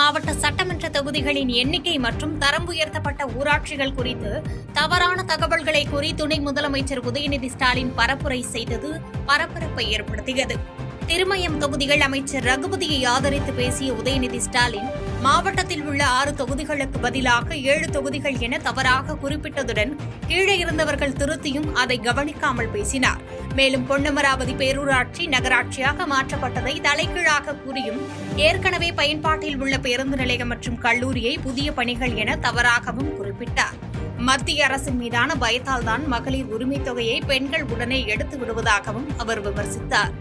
மாவட்ட சட்டமன்ற தொகுதிகளின் எண்ணிக்கை மற்றும் தரம் உயர்த்தப்பட்ட ஊராட்சிகள் குறித்து தவறான தகவல்களை கூறி துணை முதலமைச்சர் உதயநிதி ஸ்டாலின் பரப்புரை செய்தது பரபரப்பை ஏற்படுத்தியது. திருமயம் தொகுதிகள் அமைச்சர் ரகுபதியை ஆதரித்து பேசிய உதயநிதி ஸ்டாலின் மாவட்டத்தில் உள்ள 6 தொகுதிகளுக்கு பதிலாக 7 தொகுதிகள் என தவறாக குறிப்பிட்டதுடன் கீழே இருந்தவர்கள் திருத்தியும் அதை கவனிக்காமல் பேசினார். மேலும் பொன்னமராவதி பேரூராட்சி நகராட்சியாக மாற்றப்பட்டதை தலைகீழாக கூறியும் ஏற்கனவே பயன்பாட்டில் உள்ள பேருந்து நிலையம் மற்றும் கல்லூரியை புதிய பணிகள் என தவறாகவும் குறிப்பிட்டார். மத்திய அரசின் மீதான பயத்தால் தான் மகளிர் உரிமை தொகையை பெண்கள் உடனே எடுத்து விடுவதாகவும் அவர் விமர்சித்தார்.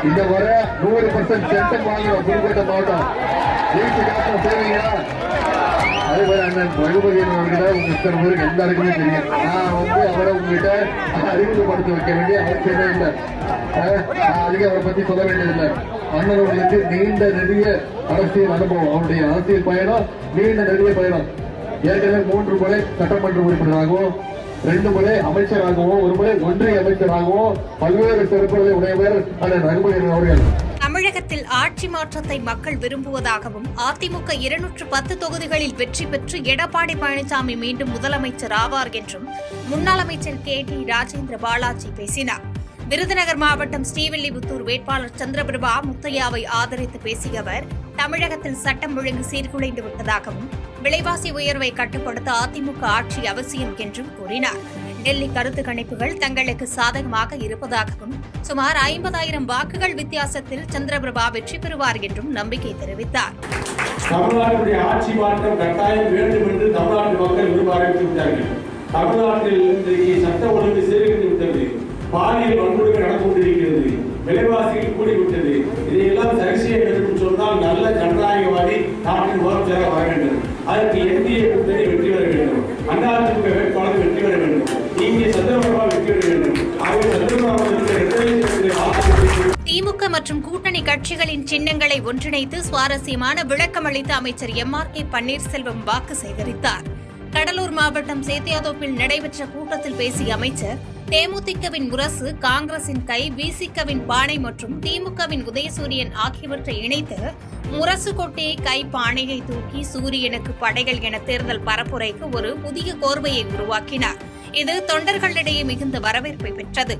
இந்த வர 100% சென்டம் வாங்குறோம் புதுக்கோட்டை மாவட்டம். அதே போல அண்ணன் ரகுபதி அவர்களை உங்க இத்தனை பேருக்கு எல்லாருக்குமே தெரியும். நான் அவரை உங்ககிட்ட அறிமுகப்படுத்த வைக்க வேண்டிய அவசியமே இல்லை. அதிகம் அவரை பத்தி சொல்ல வேண்டியதில்லை. அண்ணனுக்கு நீண்ட நெடிய அரசியல் அனுபவம், அவருடைய அரசியல் பயணம் நீண்ட நெடிய பயணம். ஏற்கனவே 3 முறை சட்டமன்ற உறுப்பினராகவும் 2 முறை அமைச்சராகவும் 1 முறை ஒன்றிய அமைச்சராகவும் பல்வேறு சிறப்புகளை உடையவர் அண்ணன் ரகுபதி அவர்கள். தமிழகத்தில் ஆட்சி மாற்றத்தை மக்கள் விரும்புவதாகவும் அதிமுக 210 தொகுதிகளில் வெற்றி பெற்று எடப்பாடி பழனிசாமி மீண்டும் முதலமைச்சர் ஆவார் என்றும் முன்னாள் அமைச்சர் KT ராஜேந்திர பாலாஜி பேசினார். விருதுநகர் மாவட்டம் ஸ்ரீவில்லிபுத்தூர் வேட்பாளர் சந்திரபிரபா முத்தையாவை ஆதரித்து பேசிய அவர் தமிழகத்தில் சட்டம் ஒழுங்கு சீர்குலைந்து விட்டதாகவும் விலைவாசி உயர்வை கட்டுப்படுத்த அதிமுக ஆட்சி அவசியம் என்றும் கூறினார். டெல்லி கருத்து கணிப்புகள் தங்களுக்கு சாதகமாக இருப்பதாகவும் சுமார் 50,000 வாக்குகள் வித்தியாசத்தில் சந்திரபிரபா வெற்றி பெறுவார் என்றும் நம்பிக்கை தெரிவித்தார். தமிழ்நாட்டுடைய ஆட்சி மாற்றம் கட்டாயம் வேண்டும் என்று தமிழ்நாட்டு மக்கள் விரும்ப ஆரம்பித்துவிட்டார்கள். தமிழ்நாட்டில் இன்றைக்கு சட்ட ஒழுங்கு சீர்குலைந்து விட்டது. பாலியல் வன்கொடுமை நடந்து கொண்டிருக்கிறது. விலைவாசிகள் கூடிவிட்டது. இதையெல்லாம் சரி செய்ய வேண்டும் சொன்னால் நல்ல ஜனநாயகவாதி நாட்டின் முதலமைச்சராக வர வேண்டும். அதற்கு NDA கூட்டணி வெற்றி பெற வேண்டும். அதிமுக வேட்பாளர் வெற்றி பெற வேண்டும். இங்கே சந்திரபாபு வெற்றி பெற வேண்டும். திமுக மற்றும் கூட்டணி கட்சிகளின் சின்னங்களை ஒன்றிணைத்து சுவாரஸ்யமான விளக்கம் அளித்த அமைச்சர் MRK பன்னீர்செல்வம் வாக்கு சேகரித்தார். கடலூர் மாவட்டம் சேத்தியாதோப்பில் நடைபெற்ற கூட்டத்தில் பேசிய அமைச்சர் தேமுதிகவின் முரசு, காங்கிரசின் கை, விசிகவின் பானை மற்றும் திமுகவின் உதயசூரியன் ஆகியவற்றை இணைத்து முரசு கொட்டி கை பானையை தூக்கி சூரியனுக்கு படைகள் என தேர்தல் பரப்புரைக்கு ஒரு புதிய கோர்வையை உருவாக்கினார். இது தொண்டர்களிடையே மிகுந்த வரவேற்பை பெற்றது.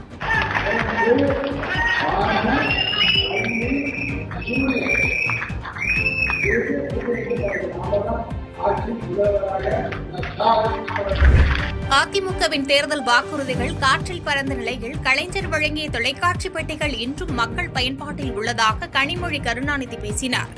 அதிமுகவின் தேர்தல் வாக்குறுதிகள் காற்றில் பறந்த நிலையில் கலைஞர் வழங்கிய தொலைக்காட்சி பெட்டிகள் இன்றும் மக்கள் பயன்பாட்டில் உள்ளதாக கனிமொழி கருணாநிதி பேசினார்.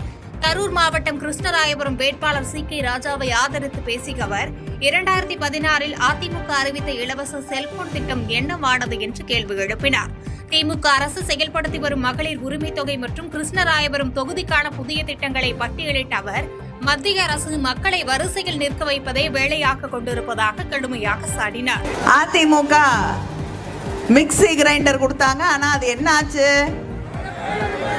கரூர் மாவட்டம் கிருஷ்ணராயபுரம் வேட்பாளர் CK ராஜாவை ஆதரித்து பேசிய அவர் 2016இல் அதிமுக அறிவித்த இலவச செல்போன் திட்டம் என்னவானது என்று கேள்வி எழுப்பினார். திமுக அரசு செயல்படுத்தி வரும் மகளிர் உரிமை தொகை மற்றும் கிருஷ்ணராயபுரம் தொகுதிக்கான புதிய திட்டங்களை பட்டியலிட்ட அவர் மத்திய அரசு மக்களை வரிசையில் நிற்க வைப்பதை வேலையாக கொண்டிருப்பதாக கடுமையாக சாடினார். அதிமுக மிக்சி கிரைண்டர் கொடுத்தாங்க, ஆனா அது என்ன ஆச்சு?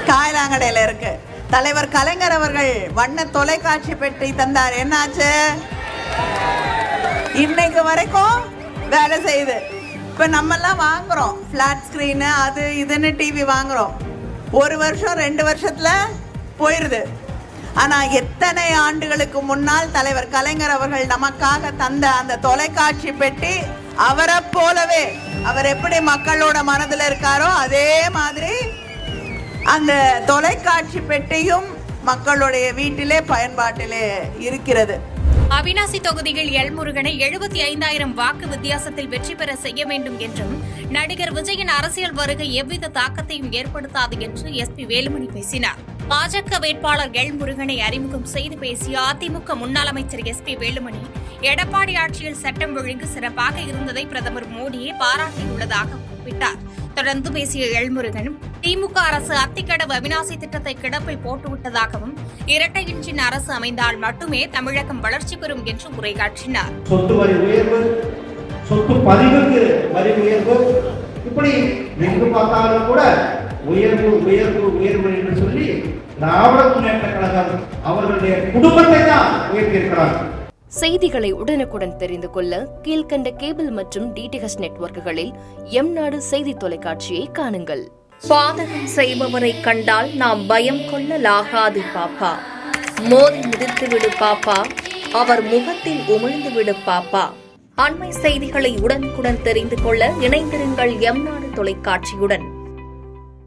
காயலாங்கடையில இருக்கு. தலைவர் கலைஞர் அவர்கள் வண்ண தொலைக்காட்சி பெட்டி தந்தார், என்னாச்சு? இன்னைக்கு வரைக்கும் வேலை செய்யுது. இப்ப நம்ம எல்லாம் வாங்குறோம் பிளாட் ஸ்கிரீனு, அது இதுன்னு டிவி வாங்குறோம். 1 வருஷம் 2 வருஷத்துல போயிருது. ஆனா எத்தனை ஆண்டுகளுக்கு முன்னால் தலைவர் கலைஞர் அவர்கள் நமக்காக தந்த அந்த தொலைக்காட்சி பெட்டி, அவரை போலவே அவர் எப்படி மக்களோட மனதில் இருக்காரோ அதே மாதிரி அந்த தொலைக்காட்சி பெட்டியும் மக்களுடைய வீட்டிலே பயன்பாட்டிலே இருக்கிறது. அவிநாசி தொகுதியில் எல்முருகனை 75,000 வாக்கு வித்தியாசத்தில் வெற்றி பெற செய்ய வேண்டும் என்றும் நடிகர் விஜயின் அரசியல் வருகை எவ்வித தாக்கத்தையும் ஏற்படுத்தாது என்று SP வேலுமணி பேசினார். பாஜக வேட்பாளர் எல்முருகனை அறிமுகம் செய்து பேசிய அதிமுக முன்னாள் அமைச்சர் SP வேலுமணி எடப்பாடி ஆட்சியில் சட்டம் ஒழுங்கு சிறப்பாக இருந்ததை பிரதமர் மோடியே பாராட்டியுள்ளதாக குறிப்பிட்டார். தொடர்ந்து பேசிய எல்முருகன் திமுக அரசு அத்திக்கடவு அவிநாசி திட்டத்தை கிடப்பில் போட்டுவிட்டதாகவும் இரட்டை இன்ஜின் அரசு அமைந்தால் மட்டுமே தமிழகம் வளர்ச்சி பெறும் என்று உரையாற்றினார். சொத்து வரி உயர்வு, சொத்து பதிவுக்கு வரி உயர்வு, இப்படி எங்கு பார்த்தாலும் கூட உயர்வு உயர்வு உயர்வு என்று சொல்லி திராவிட முன்னேற்ற கழகம் அவர்களுடைய குடும்பத்தை தான் உயர்த்தியிருக்கிறார். செய்திகளை உடனுக்குடன் தெரிந்து கொள்ள கீழ்க்கண்ட கேபிள் மற்றும் டிடிஎச் நெட்வொர்க்குகளில் எம்நாடு செய்தி தொலைக்காட்சியை காணுங்கள். பாதகம் செய்பவரை கண்டால் நாம் பயம் கொள்ளலாகாது பாப்பா. மோதி மிதித்து விடு பாப்பா, அவர் முகத்தில் உமிழ்ந்து விடு பாப்பா. அண்மை செய்திகளை உடனுக்குடன் தெரிந்து கொள்ள இணைந்திருங்கள் எம்நாடு தொலைக்காட்சியுடன்.